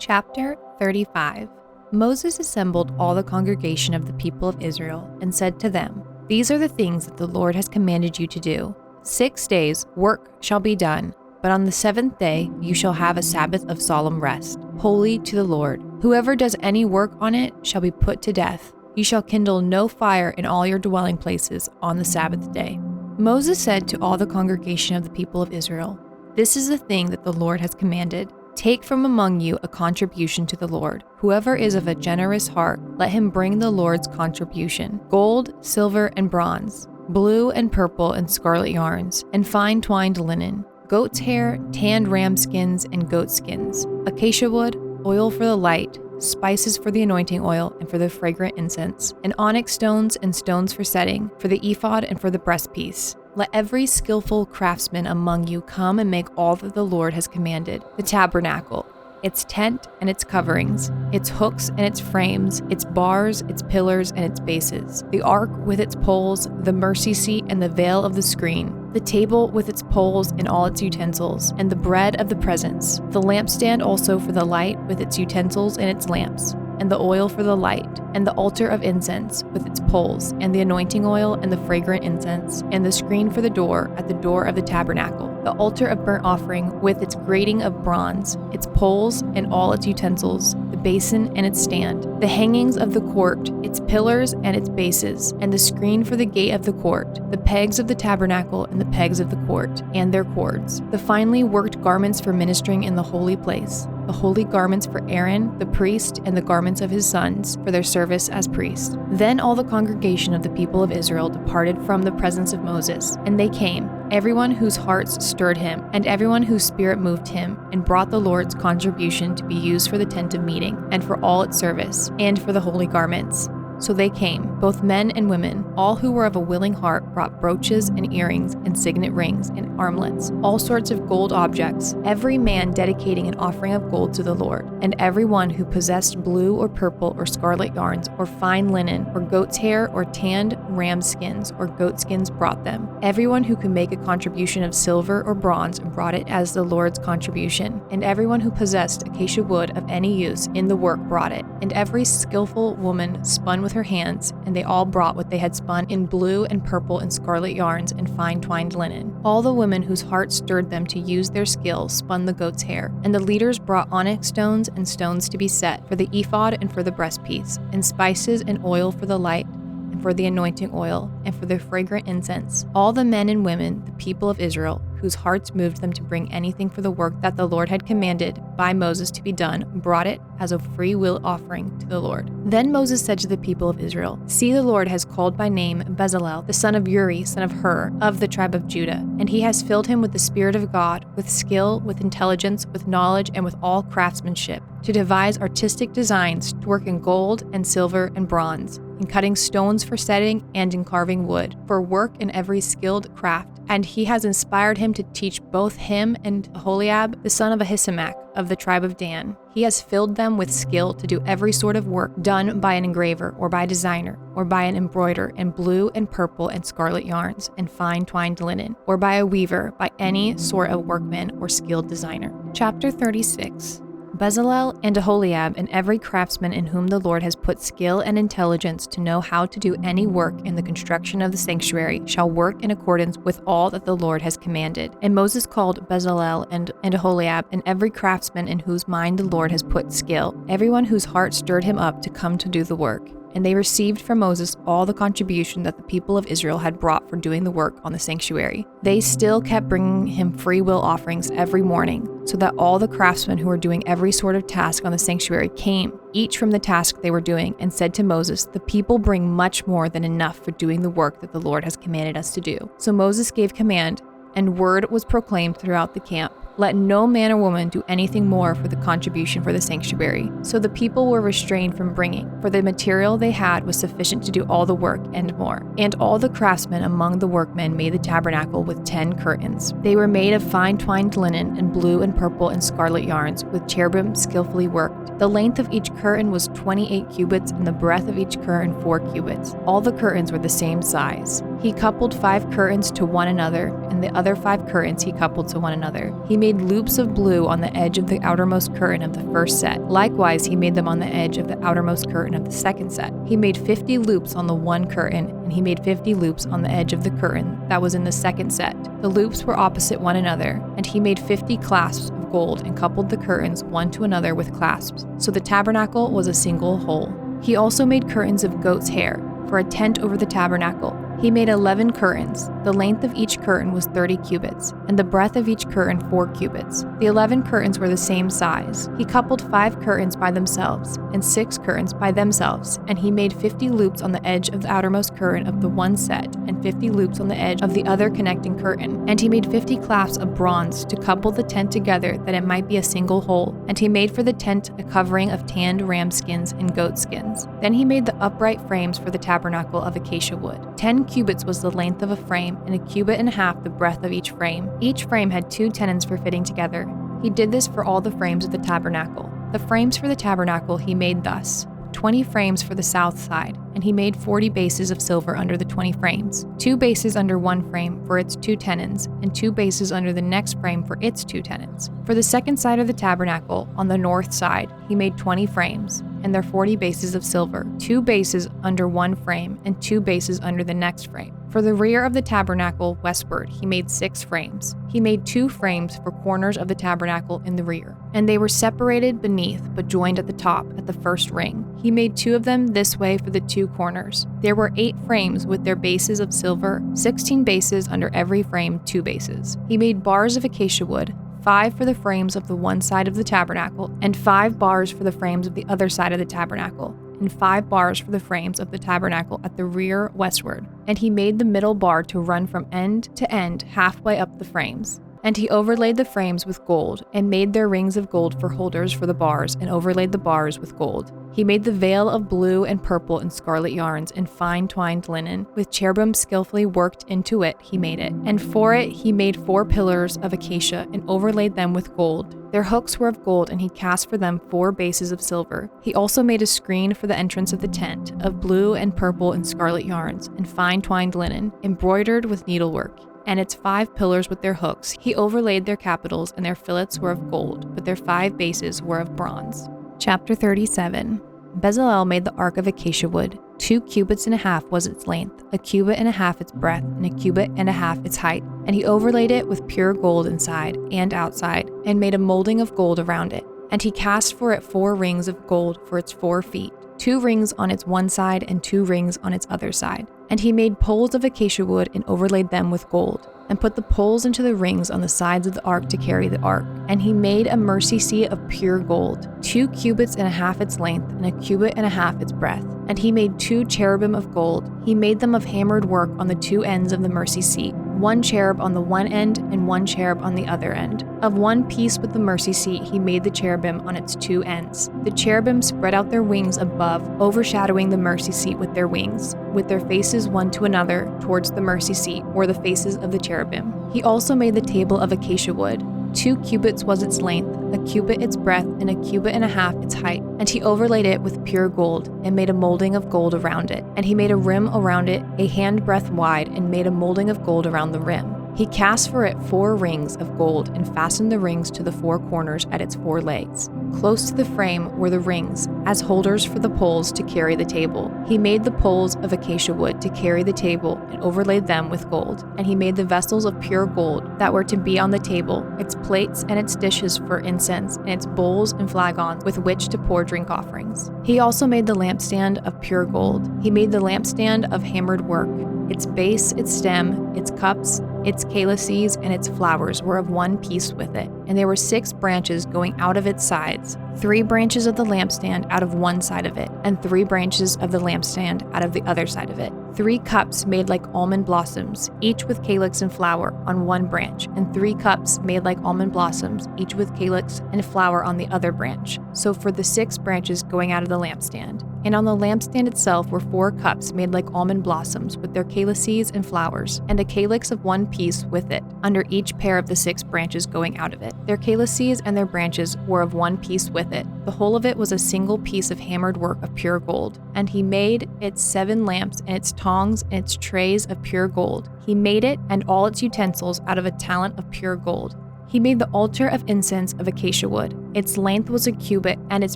Chapter 35. Moses assembled all the congregation of the people of Israel and said to them, "These are the things that the Lord has commanded you to do. 6 days work shall be done, but on the 7th day you shall have a Sabbath of solemn rest, holy to the Lord. Whoever does any work on it shall be put to death. You shall kindle no fire in all your dwelling places on the Sabbath day." Moses said to all the congregation of the people of Israel, "This is the thing that the Lord has commanded. Take from among you a contribution to the Lord. Whoever is of a generous heart, let him bring the Lord's contribution: gold, silver, and bronze, blue and purple and scarlet yarns, and fine twined linen, goat's hair, tanned ram skins and goat skins, acacia wood, oil for the light, spices for the anointing oil and for the fragrant incense, and onyx stones and stones for setting, for the ephod and for the breastpiece. Let every skillful craftsman among you come and make all that the Lord has commanded: the tabernacle, its tent and its coverings, its hooks and its frames, its bars, its pillars and its bases, the ark with its poles, the mercy seat and the veil of the screen, the table with its poles and all its utensils, and the bread of the presence, the lampstand also for the light with its utensils and its lamps, and the oil for the light, and the altar of incense with its poles, and the anointing oil and the fragrant incense, and the screen for the door at the door of the tabernacle, the altar of burnt offering with its grating of bronze, its poles and all its utensils, the basin and its stand, the hangings of the court, its pillars and its bases, and the screen for the gate of the court, the pegs of the tabernacle and the pegs of the court, and their cords, the finely worked garments for ministering in the holy place, the holy garments for Aaron, the priest, and the garments of his sons for their service as priests. Then all the congregation of the people of Israel departed from the presence of Moses, and they came, everyone whose hearts stirred him, and everyone whose spirit moved him, and brought the Lord's contribution to be used for the tent of meeting, and for all its service, and for the holy garments. So they came, both men and women. All who were of a willing heart brought brooches and earrings and signet rings and armlets, all sorts of gold objects, every man dedicating an offering of gold to the Lord. And every one who possessed blue or purple or scarlet yarns or fine linen or goat's hair or tanned ram skins or goat skins brought them. Everyone who could make a contribution of silver or bronze brought it as the Lord's contribution. And everyone who possessed acacia wood of any use in the work brought it. And every skillful woman spun with her hands, and they all brought what they had spun in blue and purple and scarlet yarns and fine twined linen. All the women whose hearts stirred them to use their skill spun the goat's hair, and the leaders brought onyx stones and stones to be set for the ephod and for the breastpiece, and spices and oil for the light, and for the anointing oil, and for the fragrant incense. All the men and women, the people of Israel, whose hearts moved them to bring anything for the work that the Lord had commanded by Moses to be done, brought it as a free will offering to the Lord. Then Moses said to the people of Israel, "See, the Lord has called by name Bezalel, the son of Uri, son of Hur, of the tribe of Judah, and he has filled him with the Spirit of God, with skill, with intelligence, with knowledge, and with all craftsmanship, to devise artistic designs, to work in gold and silver and bronze, in cutting stones for setting and in carving wood, for work in every skilled craft. And he has inspired him to teach both him and Aholiab, the son of Ahisamach, of the tribe of Dan. He has filled them with skill to do every sort of work done by an engraver or by a designer or by an embroider in blue and purple and scarlet yarns and fine twined linen, or by a weaver, by any sort of workman or skilled designer." Chapter 36. Bezalel and Aholiab and every craftsman in whom the Lord has put skill and intelligence to know how to do any work in the construction of the sanctuary shall work in accordance with all that the Lord has commanded. And Moses called Bezalel and Aholiab and every craftsman in whose mind the Lord has put skill, everyone whose heart stirred him up to come to do the work. And they received from Moses all the contribution that the people of Israel had brought for doing the work on the sanctuary. They still kept bringing him free will offerings every morning, so that all the craftsmen who were doing every sort of task on the sanctuary came, each from the task they were doing, and said to Moses, "The people bring much more than enough for doing the work that the Lord has commanded us to do." So Moses gave command, and word was proclaimed throughout the camp, "Let no man or woman do anything more for the contribution for the sanctuary." So the people were restrained from bringing, for the material they had was sufficient to do all the work and more. And all the craftsmen among the workmen made the tabernacle with 10 curtains. They were made of fine twined linen and blue and purple and scarlet yarns, with cherubim skillfully worked. The length of each curtain was 28 cubits, and the breadth of each curtain 4 cubits. All the curtains were the same size. He coupled 5 curtains to one another, and the other 5 curtains he coupled to one another. He made loops of blue on the edge of the outermost curtain of the first set. Likewise, he made them on the edge of the outermost curtain of the second set. He made 50 loops on the one curtain, and he made 50 loops on the edge of the curtain that was in the second set. The loops were opposite one another, and he made 50 clasps of gold and coupled the curtains one to another with clasps. So the tabernacle was a single whole. He also made curtains of goat's hair for a tent over the tabernacle. He made 11 curtains. The length of each curtain was 30 cubits, and the breadth of each curtain 4 cubits. The 11 curtains were the same size. He coupled 5 curtains by themselves, and 6 curtains by themselves, and he made 50 loops on the edge of the outermost curtain of the one set, and 50 loops on the edge of the other connecting curtain. And he made 50 clasps of bronze to couple the tent together that it might be a single whole. And he made for the tent a covering of tanned ram skins and goat skins. Then he made the upright frames for the tabernacle of acacia wood. 10 cubits was the length of a frame, and a cubit and a half the breadth of each frame. Each frame had 2 tenons for fitting together. He did this for all the frames of the tabernacle. The frames for the tabernacle he made thus: 20 frames for the south side, and he made 40 bases of silver under the 20 frames, 2 bases under one frame for its 2 tenons, and 2 bases under the next frame for its 2 tenons. For the second side of the tabernacle, on the north side, he made 20 frames, and their 40 bases of silver, 2 bases under one frame, and 2 bases under the next frame. For the rear of the tabernacle westward, he made 6 frames. He made 2 frames for corners of the tabernacle in the rear, and they were separated beneath but joined at the top at the first ring. He made 2 of them this way for the 2 corners. There were 8 frames with their bases of silver, 16 bases under every frame, 2 bases. He made bars of acacia wood, 5 for the frames of the one side of the tabernacle, and 5 bars for the frames of the other side of the tabernacle, and 5 bars for the frames of the tabernacle at the rear westward. And he made the middle bar to run from end to end halfway up the frames. And he overlaid the frames with gold, and made their rings of gold for holders for the bars, and overlaid the bars with gold. He made the veil of blue and purple and scarlet yarns and fine twined linen, with cherubim skillfully worked into it he made it. And for it he made 4 pillars of acacia, and overlaid them with gold. Their hooks were of gold, and he cast for them 4 bases of silver. He also made a screen for the entrance of the tent, of blue and purple and scarlet yarns, and fine twined linen, embroidered with needlework. And its 5 pillars with their hooks, he overlaid their capitals, and their fillets were of gold, but their 5 bases were of bronze. Chapter 37. Bezalel made the ark of acacia wood. 2 cubits and a half was its length, a cubit and a half its breadth, and a cubit and a half its height. And he overlaid it with pure gold inside and outside, and made a molding of gold around it. And he cast for it 4 rings of gold for its 4 feet, 2 rings on its one side and 2 rings on its other side. And he made poles of acacia wood and overlaid them with gold, and put the poles into the rings on the sides of the ark to carry the ark. And he made a mercy seat of pure gold, 2 cubits and a half its length, and a cubit and a half its breadth. And he made 2 cherubim of gold. He made them of hammered work on the 2 ends of the mercy seat, 1 cherub on the one end and 1 cherub on the other end. Of one piece with the mercy seat he made the cherubim on its 2 ends. The cherubim spread out their wings above, overshadowing the mercy seat with their wings, with their faces one to another towards the mercy seat, or the faces of the cherubim. He also made the table of acacia wood. 2 cubits was its length, a cubit its breadth, and a cubit and a half its height. And he overlaid it with pure gold, and made a molding of gold around it. And he made a rim around it, a handbreadth wide, and made a molding of gold around the rim. He cast for it 4 rings of gold, and fastened the rings to the 4 corners at its 4 legs. Close to the frame were the rings, as holders for the poles to carry the table. He made the poles of acacia wood to carry the table, and overlaid them with gold. And he made the vessels of pure gold that were to be on the table, its plates and its dishes for incense, and its bowls and flagons with which to pour drink offerings. He also made the lampstand of pure gold. He made the lampstand of hammered work. Its base, its stem, its cups, its calices, and its flowers were of one piece with it, and there were 6 branches going out of its sides, 3 branches of the lampstand out of one side of it, and 3 branches of the lampstand out of the other side of it. 3 cups made like almond blossoms, each with calyx and flower on one branch, and 3 cups made like almond blossoms, each with calyx and flower on the other branch. So for the 6 branches going out of the lampstand. And on the lampstand itself were 4 cups made like almond blossoms with their calices and flowers, and a calyx of one piece with it, under each pair of the 6 branches going out of it. Their calices and their branches were of one piece with it. The whole of it was a single piece of hammered work of pure gold. And he made its 7 lamps and its tongs and its trays of pure gold. He made it and all its utensils out of a talent of pure gold. He made the altar of incense of acacia wood. Its length was a cubit, and its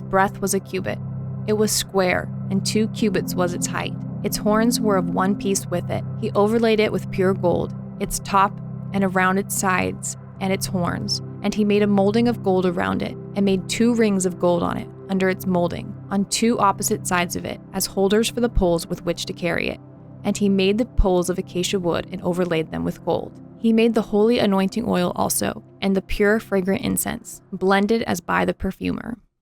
breadth was a cubit. It was square, and 2 cubits was its height. Its horns were of one piece with it. He overlaid it with pure gold, its top and around its sides and its horns. And he made a molding of gold around it, and made 2 rings of gold on it, under its molding, on 2 opposite sides of it, as holders for the poles with which to carry it. And he made the poles of acacia wood and overlaid them with gold. He made the holy anointing oil also, and the pure fragrant incense, blended as by the perfumer.